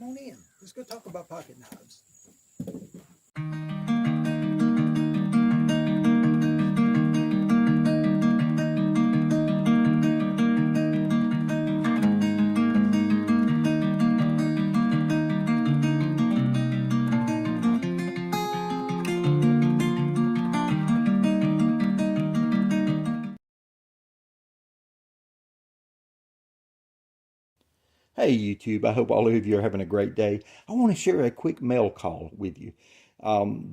Come on in. Let's go talk about pocket knives. Hey YouTube, I hope all of you are having a great day. I want to share a quick mail call with you.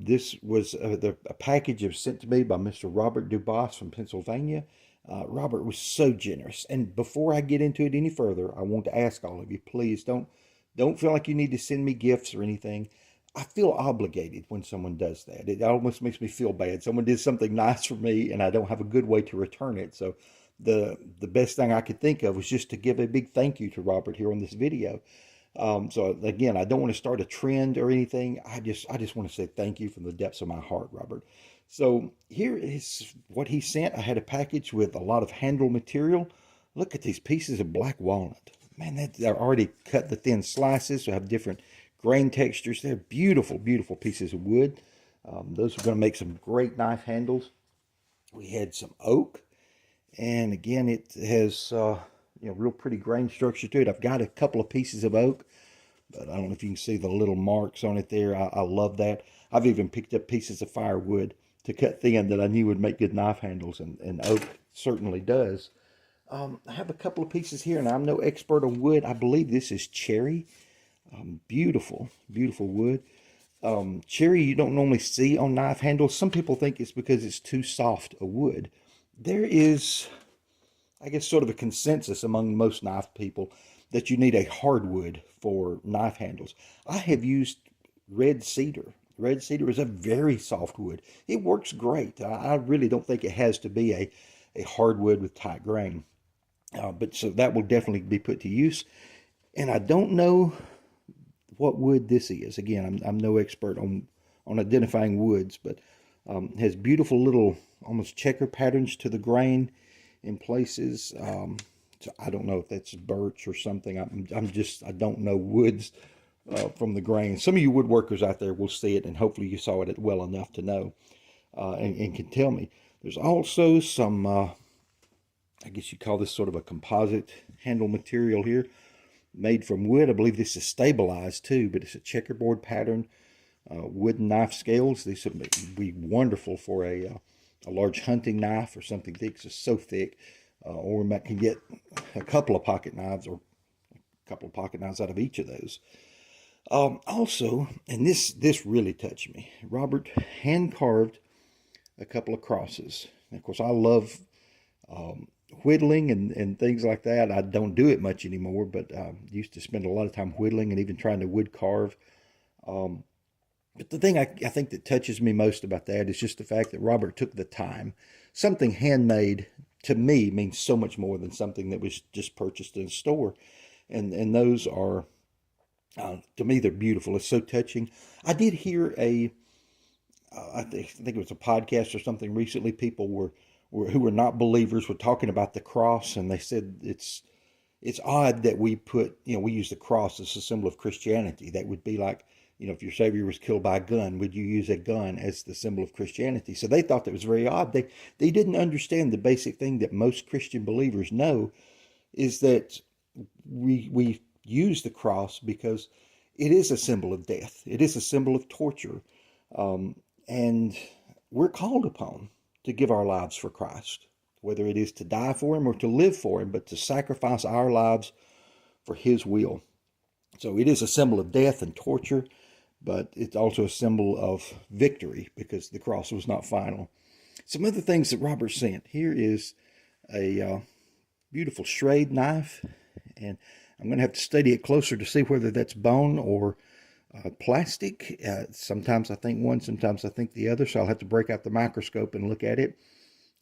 This was a package that was sent to me by Mr. Robert Dubois from Pennsylvania. Robert was so generous. And before I get into it any further, I want to ask all of you, please don't feel like you need to send me gifts or anything. I feel obligated when someone does that. It almost makes me feel bad. Someone did something nice for me and I don't have a good way to return it. So the best thing I could think of was just to give a big thank you to Robert here on this video. So again, I don't want to start a trend or anything. I just want to say thank you from the depths of my heart, Robert. So here is what he sent. I had a package with a lot of handle material. Look at these pieces of black walnut. Man, they're already cut the thin slices, so have different grain textures. They're beautiful, beautiful pieces of wood. Those are going to make some great knife handles. We had some oak, and again, it has real pretty grain structure to it. I've got a couple of pieces of oak, but I don't know if you can see the little marks on it there. I love that. I've even picked up pieces of firewood to cut thin that I knew would make good knife handles, and oak certainly does. I have a couple of pieces here, and I'm no expert on wood. I believe this is cherry. Beautiful, beautiful wood. Cherry you don't normally see on knife handles. Some people think it's because it's too soft a wood. There is, I guess, sort of a consensus among most knife people that you need a hardwood for knife handles. I have used red cedar. Red cedar is a very soft wood. It works great. I really don't think it has to be a hardwood with tight grain. But so that will definitely be put to use. And I don't know what wood this is. Again, I'm no expert on identifying woods, but has beautiful little almost checker patterns to the grain in places. So I don't know if that's birch or something. I don't know woods from the grain. Some of you woodworkers out there will see it, and hopefully you saw it well enough to know and can tell me. There's also some, I guess you call this sort of a composite handle material here, made from wood. I believe this is stabilized too, but it's a checkerboard pattern. Wooden knife scales. These would be wonderful for a large hunting knife or something thick. It's just so thick. Or we can get a couple of pocket knives or a couple of pocket knives out of each of those. Also, and this really touched me, Robert hand carved a couple of crosses. And of course, I love whittling and things like that. I don't do it much anymore, but used to spend a lot of time whittling and even trying to wood carve. But the thing I think that touches me most about that is just the fact that Robert took the time. Something handmade to me means so much more than something that was just purchased in a store. And those are, to me, they're beautiful. It's so touching. I did hear I think it was a podcast or something recently. People who were not believers were talking about the cross, and they said it's odd that we use the cross as a symbol of Christianity. That would be like, if your Savior was killed by a gun, would you use a gun as the symbol of Christianity? So they thought that was very odd. They didn't understand the basic thing that most Christian believers know, is that we use the cross because it is a symbol of death. It is a symbol of torture. And we're called upon to give our lives for Christ, whether it is to die for him or to live for him, but to sacrifice our lives for his will. So it is a symbol of death and torture, but it's also a symbol of victory because the cross was not final. Some other things that Robert sent. Here is a beautiful Schrade knife, and I'm going to have to study it closer to see whether that's bone or plastic. Sometimes I think one, sometimes I think the other, so I'll have to break out the microscope and look at it.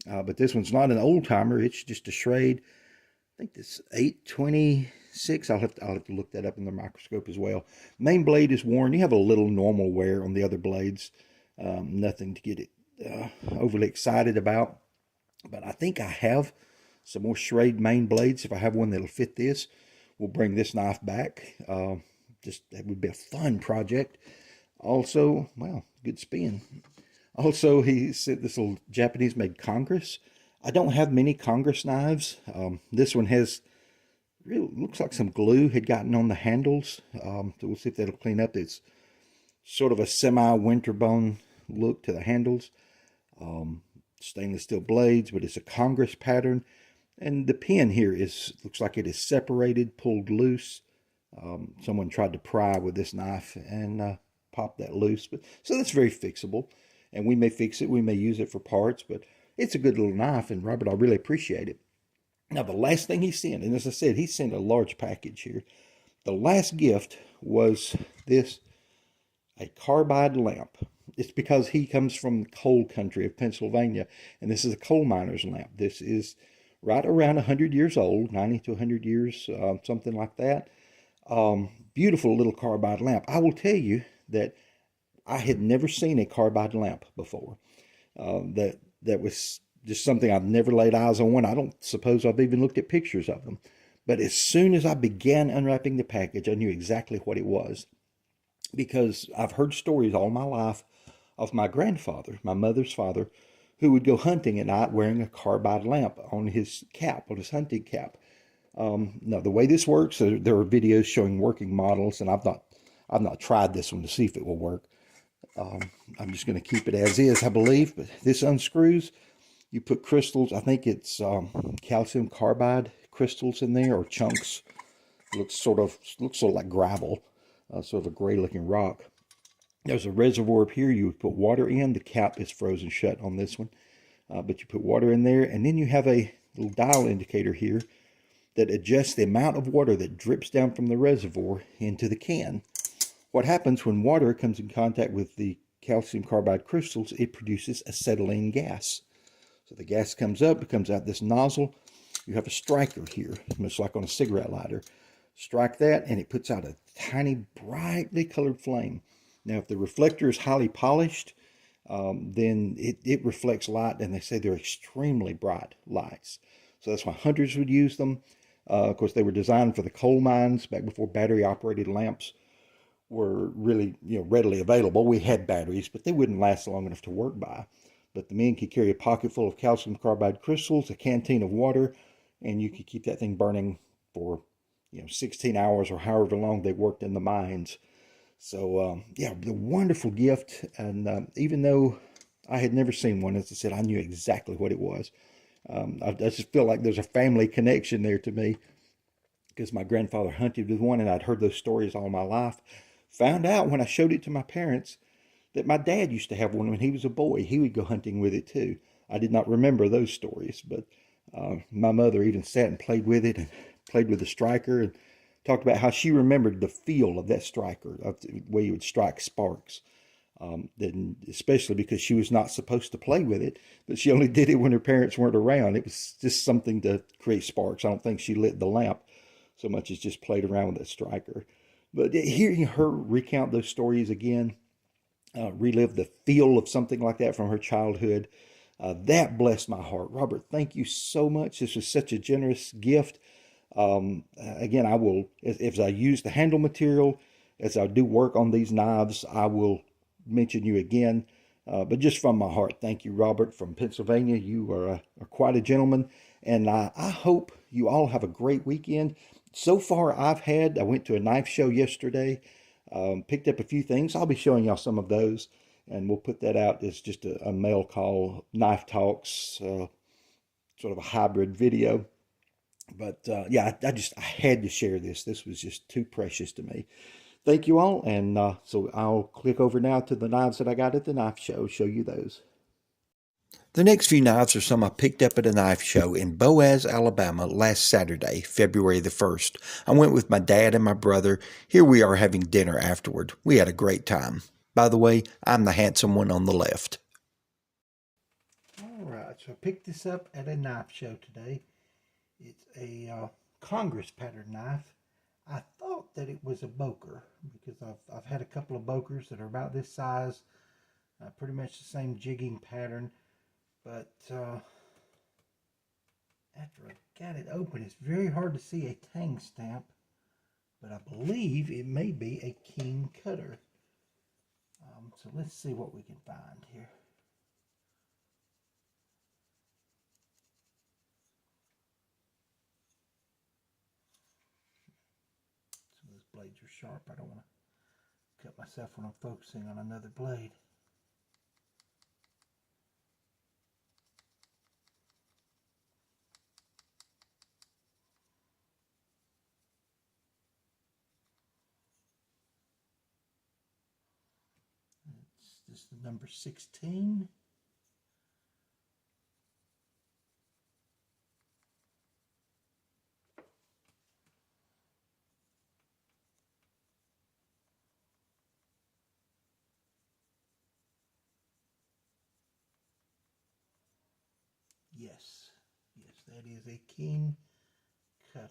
But this one's not an old timer. It's just a Schrade. I think this 826. I'll have to look that up in the microscope as well. Main blade is worn. You have a little normal wear on the other blades. Nothing to get it overly excited about. But I think I have some more Schrade main blades. If I have one that'll fit this, we'll bring this knife back. just that would be a fun project. Also, well, good spin. Also, he said this little Japanese-made Congress. I don't have many Congress knives. This one has, really looks like some glue had gotten on the handles. So we'll see if that'll clean up. It's sort of a semi-winterbone look to the handles. Stainless steel blades, but it's a Congress pattern. And the pin here looks like it is separated, pulled loose. Someone tried to pry with this knife and pop that loose. So that's very fixable. And we may fix it. We may use it for parts. But it's a good little knife. And Robert, I really appreciate it. Now, the last thing he sent, and as I said, he sent a large package here. The last gift was a carbide lamp. It's because he comes from the coal country of Pennsylvania, and this is a coal miner's lamp. This is right around 100 years old, 90 to 100 years, something like that. Beautiful little carbide lamp. I will tell you that I had never seen a carbide lamp before. That was just something I've never laid eyes on. I don't suppose I've even looked at pictures of them. But as soon as I began unwrapping the package, I knew exactly what it was. Because I've heard stories all my life of my grandfather, my mother's father, who would go hunting at night wearing a carbide lamp on his cap, on his hunting cap. Now, the way this works, there are videos showing working models, and I've not tried this one to see if it will work. I'm just going to keep it as is, I believe. But this unscrews. You put crystals. I think it's calcium carbide crystals in there, or chunks. Looks sort of like gravel, sort of a gray-looking rock. There's a reservoir up here. You would put water in. The cap is frozen shut on this one, but you put water in there, and then you have a little dial indicator here that adjusts the amount of water that drips down from the reservoir into the can. What happens when water comes in contact with the calcium carbide crystals, it produces acetylene gas. So the gas comes up, it comes out this nozzle. You have a striker here, much like on a cigarette lighter. Strike that, and it puts out a tiny, brightly colored flame. Now, if the reflector is highly polished, then it reflects light, and they say they're extremely bright lights. So that's why hunters would use them. Of course, they were designed for the coal mines back before battery-operated lamps were really, readily available. We had batteries, but they wouldn't last long enough to work by. But the men could carry a pocket full of calcium carbide crystals, a canteen of water, and you could keep that thing burning for 16 hours or however long they worked in the mines. So, yeah, the wonderful gift. And even though I had never seen one, as I said, I knew exactly what it was. I just feel like there's a family connection there to me, because my grandfather hunted with one, and I'd heard those stories all my life. Found out when I showed it to my parents that my dad used to have one when he was a boy. He would go hunting with it too. I did not remember those stories, but my mother even sat and played with it, and played with the striker, and talked about how she remembered the feel of that striker, of the way you would strike sparks. Then, especially because she was not supposed to play with it, but she only did it when her parents weren't around. It was just something to create sparks. I don't think she lit the lamp so much as just played around with that striker. But hearing her recount those stories again, relive the feel of something like that from her childhood, that blessed my heart. Robert, thank you so much. This was such a generous gift. Again, I will, as I use the handle material, as I do work on these knives, I will mention you again. But just from my heart, thank you, Robert, from Pennsylvania. You are quite a gentleman, and I hope you all have a great weekend. So far, I went to a knife show yesterday, picked up a few things. I'll be showing y'all some of those, and we'll put that out as just a mail call, Knife Talks, sort of a hybrid video. But yeah, I had to share this. This was just too precious to me. Thank you all, and so I'll click over now to the knives that I got at the knife show, show you those. The next few knives are some I picked up at a knife show in Boaz, Alabama last Saturday, February the 1st. I went with my dad and my brother. Here we are having dinner afterward. We had a great time. By the way, I'm the handsome one on the left. All right, so I picked this up at a knife show today. It's a Congress pattern knife. I thought that it was a Boker, because I've had a couple of Bokers that are about this size, pretty much the same jigging pattern. But after I got it open, it's very hard to see a tang stamp but I believe it may be a king cutter. So let's see what we can find here. Some of those blades are sharp. I don't want to cut myself when I'm focusing on another blade. This is the number 16. Yes, that is a king cutter.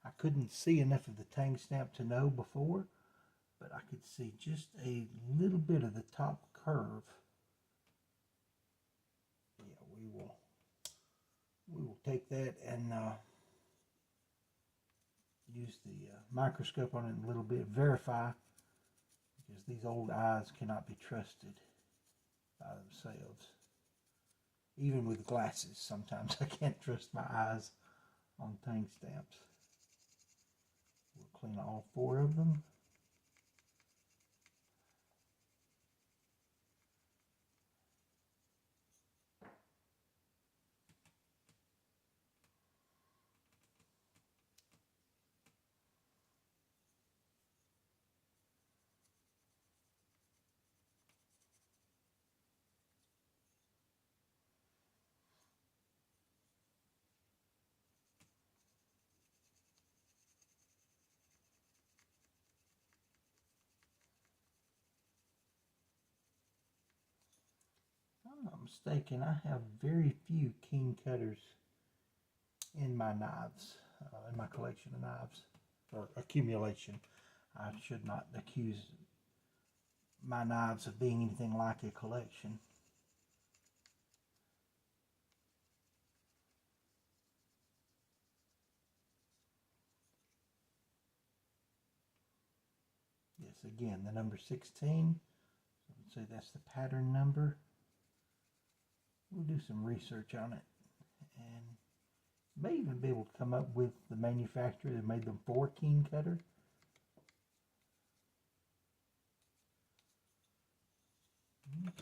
I couldn't see enough of the tang stamp to know before, but I could see just a little bit of the top curve. Yeah, we will take that and use the microscope on it a little bit, verify, because these old eyes cannot be trusted by themselves. Even with glasses, sometimes I can't trust my eyes on tang stamps. We'll clean all 4 of them. I'm not mistaken, I have very few king cutters in my knives, in my collection of knives, or accumulation. I should not accuse my knives of being anything like a collection. Yes, again, the number 16. So let's say that's the pattern number. We'll do some research on it and may even be able to come up with the manufacturer that made them for king cutter.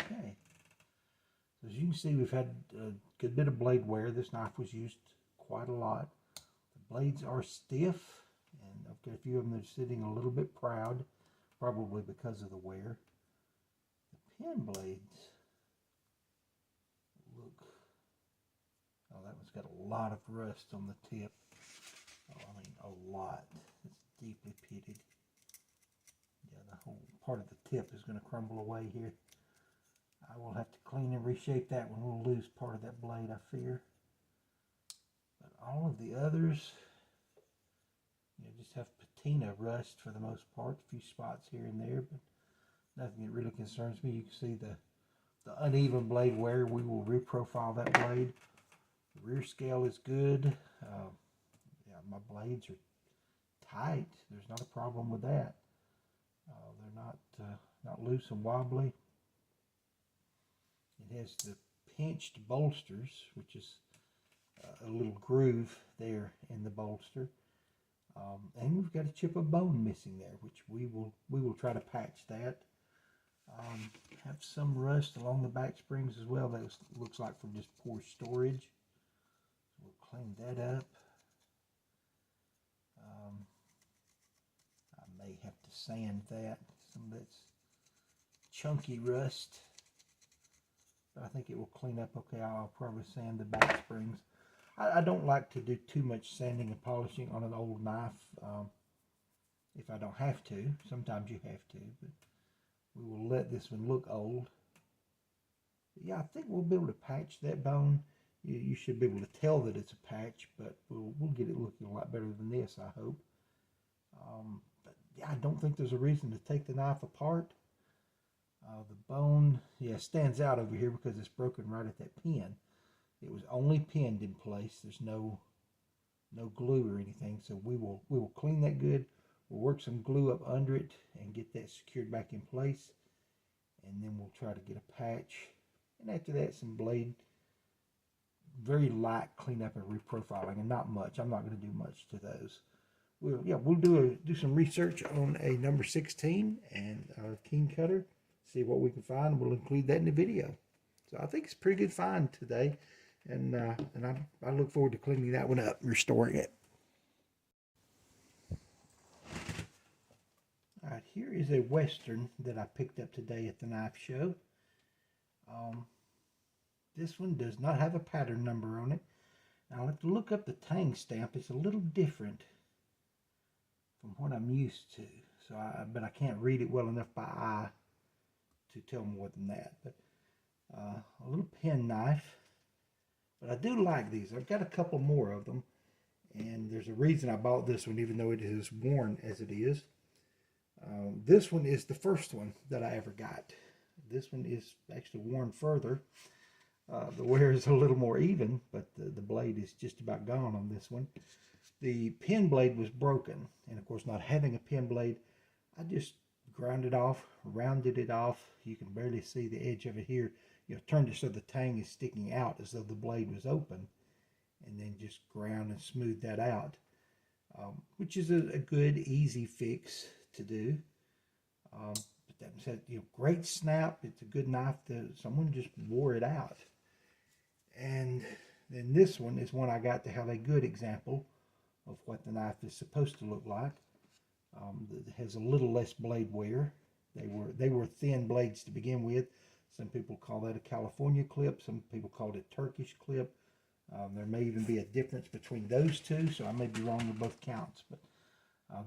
Okay. So as you can see, we've had a good bit of blade wear. This knife was used quite a lot. The blades are stiff, and I've got a few of them that are sitting a little bit proud, probably because of the wear. The pen blades look, oh, that one's got a lot of rust on the tip. Oh, I mean a lot. It's deeply pitted. Yeah, the whole part of the tip is going to crumble away here. I will have to clean and reshape that one. We'll lose part of that blade, I fear. But all of the others, just have patina rust for the most part. A few spots here and there, but nothing that really concerns me. You can see the uneven blade wear. We will reprofile that blade. The rear scale is good. Yeah, my blades are tight. There's not a problem with that. They're not loose and wobbly. It has the pinched bolsters, which is a little groove there in the bolster. And we've got a chip of bone missing there, which we will try to patch that. Have some rust along the back springs as well. That looks like from just poor storage. We'll clean that up. I may have to sand that. Some of that's chunky rust, but I think it will clean up okay. I'll probably sand the back springs. I don't like to do too much sanding and polishing on an old knife if I don't have to. Sometimes you have to, but we will let this one look old. But yeah, I think we'll be able to patch that bone. You should be able to tell that it's a patch, but we'll get it looking a lot better than this, I hope. But yeah, I don't think there's a reason to take the knife apart. The bone, yeah, stands out over here because it's broken right at that pin. It was only pinned in place. There's no glue or anything. So we will clean that good. We'll work some glue up under it and get that secured back in place. And then we'll try to get a patch. And after that, some blade, very light cleanup and reprofiling, and not much. I'm not going to do much to those. We'll do some research on a number 16 and our keen cutter. See what we can find. We'll include that in the video. So I think it's a pretty good find today, and I look forward to cleaning that one up and restoring it. All right, here is a Western that I picked up today at the knife show. This one does not have a pattern number on it. Now I'll have to look up the tang stamp. It's a little different from what I'm used to. So but I can't read it well enough by eye to tell more than that. But a little pen knife. But I do like these. I've got a couple more of them. And there's a reason I bought this one, even though it is worn as it is. This one is the first one that I ever got. This one is actually worn further. The wear is a little more even, but the blade is just about gone on this one. The pen blade was broken, and of course, not having a pen blade, I just ground it off, rounded it off. You can barely see the edge of it here. You know, turned it so the tang is sticking out as though the blade was open, and then just ground and smooth that out, which is a good, easy fix to do. But that said, great snap. It's a good knife. Someone just wore it out. And then this one is one I got to have a good example of what the knife is supposed to look like. It has a little less blade wear. They were thin blades to begin with. Some people call that a California clip. Some people call it a Turkish clip. There may even be a difference between those two, so I may be wrong with both counts. But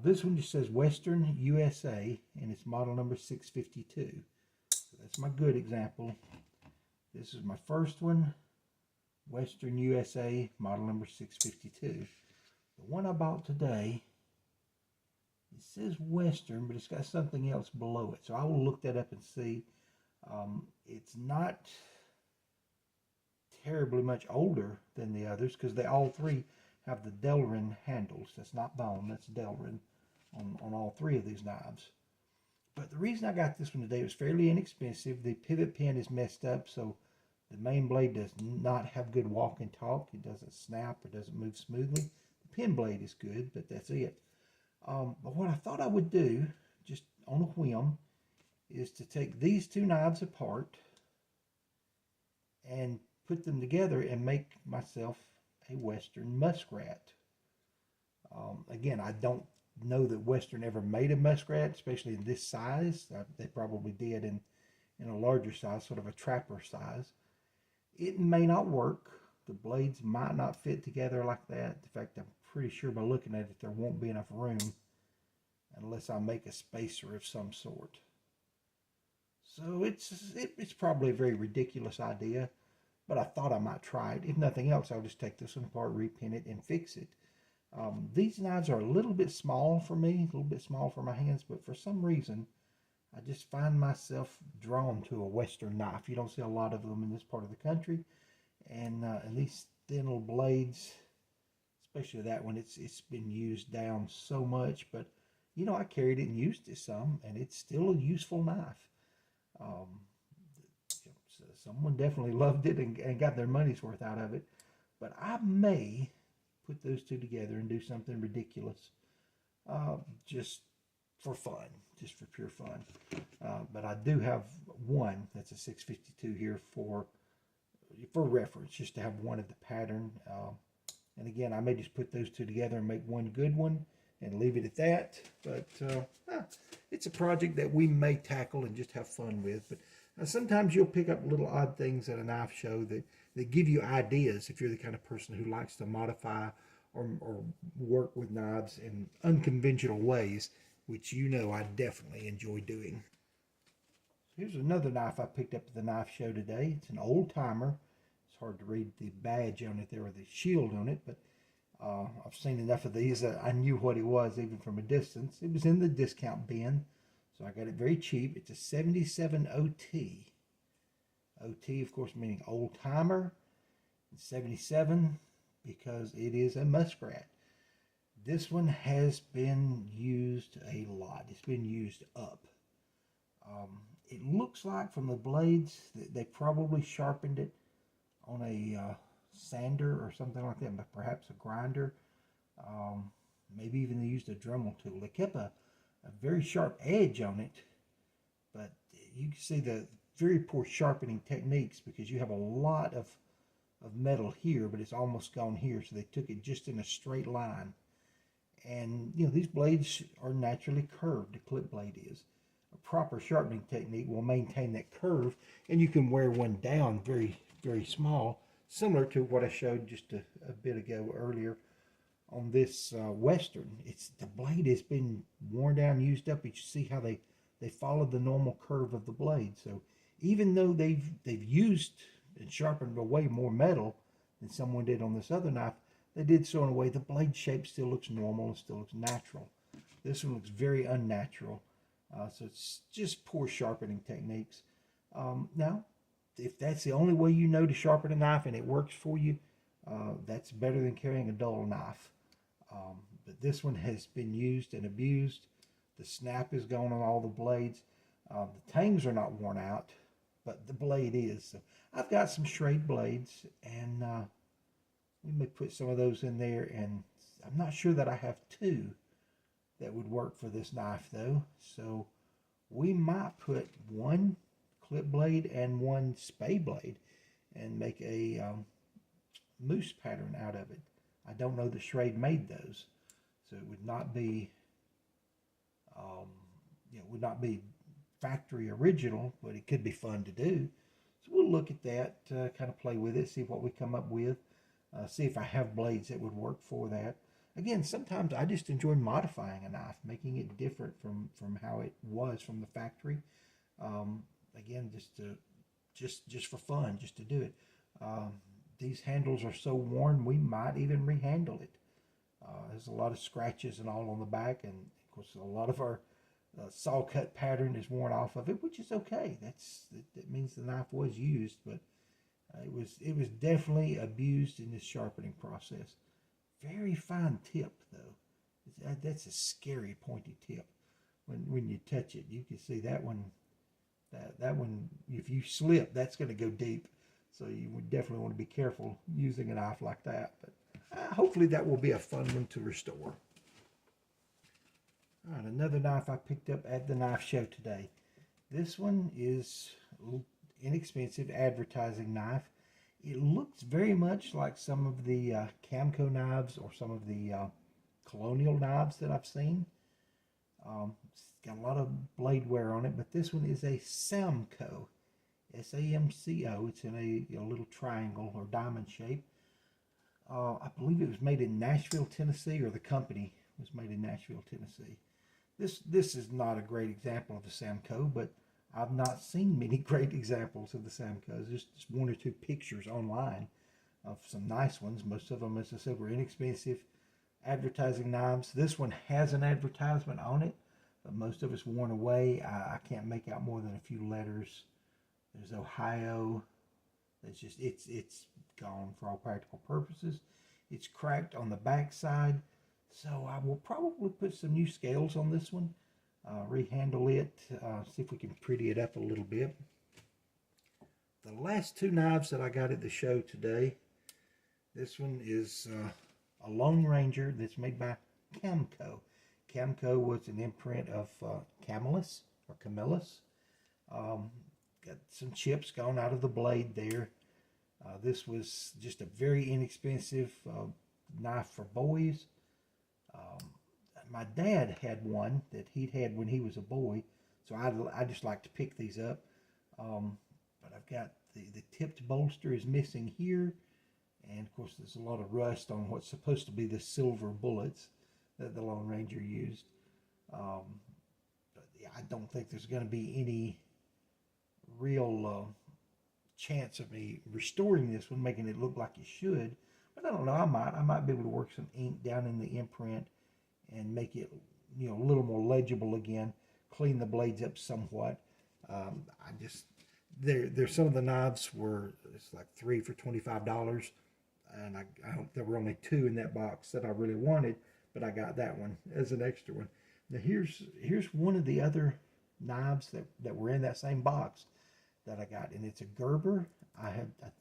this one just says Western USA, and it's model number 652. So that's my good example. This is my first one, Western USA, model number 652. The one I bought today, it says Western, but it's got something else below it. So I will look that up and see. It's not terribly much older than the others because they all three have the Delrin handles. That's not bone, that's Delrin on all three of these knives. But the reason I got this one today, it was fairly inexpensive. The pivot pin is messed up, so the main blade does not have good walk and talk. It doesn't snap or doesn't move smoothly. The pin blade is good, but that's it. But what I thought I would do, just on a whim, is to take these two knives apart and put them together and make myself a Western muskrat. Again, I don't know that Western ever made a muskrat, especially in this size. They probably did in a larger size, sort of a trapper size. It may not work. The blades might not fit together like that. In fact, I'm pretty sure by looking at it, there won't be enough room unless I make a spacer of some sort. So it's probably a very ridiculous idea, but I thought I might try it. If nothing else, I'll just take this one apart, repin it, and fix it. These knives are a little bit small for me, a little bit small for my hands, but for some reason, I just find myself drawn to a Western knife. You don't see a lot of them in this part of the country, and these thin little blades, especially that one, it's been used down so much, but I carried it and used it some, and it's still a useful knife. So someone definitely loved it and got their money's worth out of it, but I may put those two together and do something ridiculous, just for fun, just for pure fun. But I do have one that's a 652 here for reference, just to have one of the pattern. And again, I may just put those two together and make one good one and leave it at that. But it's a project that we may tackle and just have fun with. But sometimes you'll pick up little odd things at a knife show that give you ideas if you're the kind of person who likes to modify or work with knives in unconventional ways, which I definitely enjoy doing. Here's another knife I picked up at the knife show today. It's an old timer. It's hard to read the badge on it there or the shield on it, but I've seen enough of these that I knew what it was even from a distance. It was in the discount bin, So I got it very cheap. It's a 77 OT. OT, of course, meaning old timer. 77 because it is a muskrat. This one has been used a lot. It's been used up. It looks like from the blades that they probably sharpened it on a sander or something like that, but perhaps a grinder. Maybe even they used a Dremel tool. They kept a very sharp edge on it, but you can see the very poor sharpening techniques because you have a lot of metal here, but it's almost gone here. So they took it just in a straight line. And, you know, these blades are naturally curved. A clip blade is. A proper sharpening technique will maintain that curve, and you can wear one down very, very small, similar to what I showed just a bit ago earlier on this Western. The blade has been worn down, used up. You see how they followed the normal curve of the blade. So even though they've used and sharpened away more metal than someone did on this other knife, they did so in a way the blade shape still looks normal and still looks natural. This one looks very unnatural. So it's just poor sharpening techniques. Now, if that's the only way you know to sharpen a knife and it works for you, that's better than carrying a dull knife. But this one has been used and abused. The snap is gone on all the blades. The tangs are not worn out, but the blade is. So I've got some Schrade blades, and we may put some of those in there, and I'm not sure that I have two that would work for this knife though. So we might put one clip blade and one spay blade and make a moose pattern out of it. I don't know that Schrade made those, so it would not be would not be factory original, but it could be fun to do. So we'll look at that, kind of play with it, see what we come up with, see if I have blades that would work for that. Again, sometimes I just enjoy modifying a knife, making it different from how it was from the factory. Again, just for fun, just to do it. These handles are so worn, we might even rehandle it. There's a lot of scratches and all on the back, and of course a lot of our saw cut pattern is worn off of it, which is okay. That means the knife was used, but it was definitely abused in this sharpening process. Very fine tip though. That's a scary pointy tip. When you touch it, you can see that one. That one, if you slip, that's going to go deep. So you would definitely want to be careful using a knife like that. But hopefully that will be a fun one to restore. All right, another knife I picked up at the knife show today. This one is a little inexpensive advertising knife. It looks very much like some of the Camco knives or some of the Colonial knives that I've seen. It's got a lot of blade wear on it, but this one is a Samco, S-A-M-C-O. It's in a little triangle or diamond shape. I believe it was made in Nashville, Tennessee, or the company was made in Nashville, Tennessee. This is not a great example of a Samco, but I've not seen many great examples of the Samcos. Just one or two pictures online of some nice ones. Most of them, as I said, were inexpensive advertising knives. This one has an advertisement on it, but most of it's worn away. I can't make out more than a few letters. There's Ohio. It's gone for all practical purposes. It's cracked on the back side, so I will probably put some new scales on this one. Rehandle it, see if we can pretty it up a little bit. The last two knives that I got at the show today, this one is a Lone Ranger that's made by Camco. Camco was an imprint of Camillus or Camillus. Got some chips gone out of the blade there. This was just a very inexpensive knife for boys. My dad had one that he'd had when he was a boy, so I just like to pick these up. But I've got the tipped bolster is missing here, and of course there's a lot of rust on what's supposed to be the silver bullets that the Lone Ranger used. But yeah, I don't think there's going to be any real chance of me restoring this one, making it look like it should. But I don't know, I might be able to work some ink down in the imprint and make it, a little more legible again. Of clean the blades up somewhat. I just, there's some of the knives were, it's like 3 for $25. And I there were only 2 in that box that I really wanted, but I got that one as an extra one. Now here's one of the other knives that were in that same box that I got, and it's a Gerber. I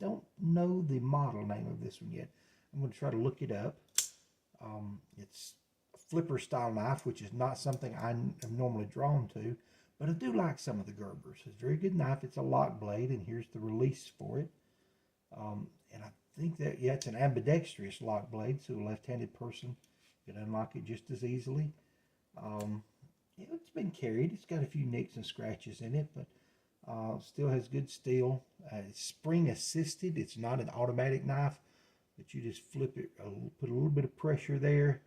don't know the model name of this one yet. I'm going to try to look it up. It's a flipper style knife, which is not something I am normally drawn to, but I do like some of the Gerbers. It's a very good knife. It's a lock blade, and here's the release for it. And I think that, yeah, it's an ambidextrous lock blade, so a left-handed person can unlock it just as easily. Yeah, it's been carried. It's got a few nicks and scratches in it, but still has good steel. It's spring assisted. It's not an automatic knife, but you just flip it, put a little bit of pressure there,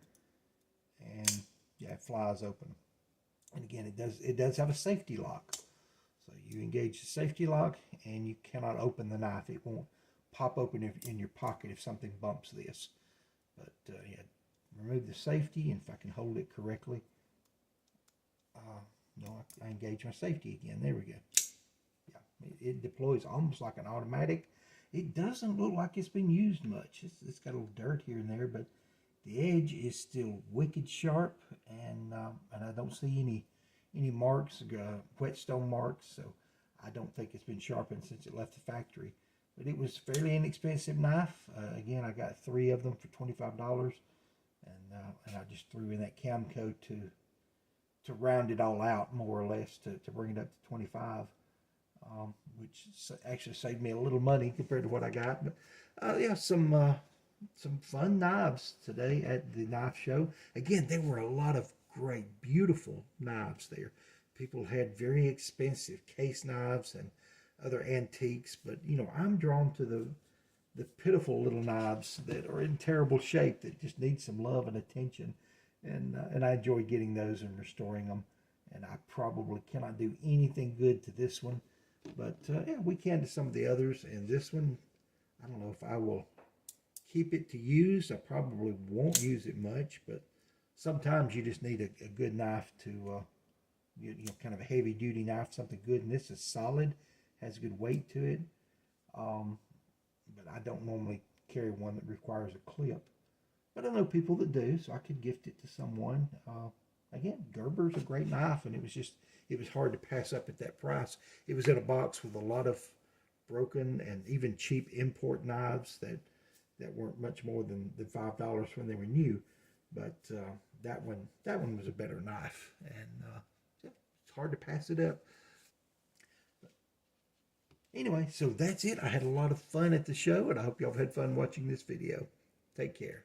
and yeah, it flies open. And again, it does have a safety lock. So you engage the safety lock, and you cannot open the knife. It won't pop open in your pocket if something bumps this. But yeah, remove the safety, and if I can hold it correctly, no, I engage my safety again. There we go. Yeah, it deploys almost like an automatic. It doesn't look like it's been used much. It's got a little dirt here and there, but the edge is still wicked sharp, and I don't see any marks, whetstone marks, so I don't think it's been sharpened since it left the factory. But it was a fairly inexpensive knife. Again, I got 3 of them for $25, and I just threw in that Camco to round it all out, more or less, to bring it up to 25, which actually saved me a little money compared to what I got. But yeah, some fun knives today at the knife show. Again, there were a lot of great, beautiful knives there. People had very expensive case knives and other antiques, but you know, I'm drawn to the pitiful little knives that are in terrible shape that just need some love and attention, and I enjoy getting those and restoring them. And I probably cannot do anything good to this one, but yeah, we can to some of the others. And this one, I don't know if I will keep it to use. I probably won't use it much, but sometimes you just need a good knife to, you know, kind of a heavy duty knife, something good. And this is solid, has good weight to it. But I don't normally carry one that requires a clip. But I know people that do, so I could gift it to someone. Again, Gerber's a great knife, and it was hard to pass up at that price. It was in a box with a lot of broken and even cheap import knives that weren't much more than $5 when they were new. But that one was a better knife, and it's hard to pass it up. But anyway, so that's it. I had a lot of fun at the show, and I hope y'all have had fun watching this video. Take care.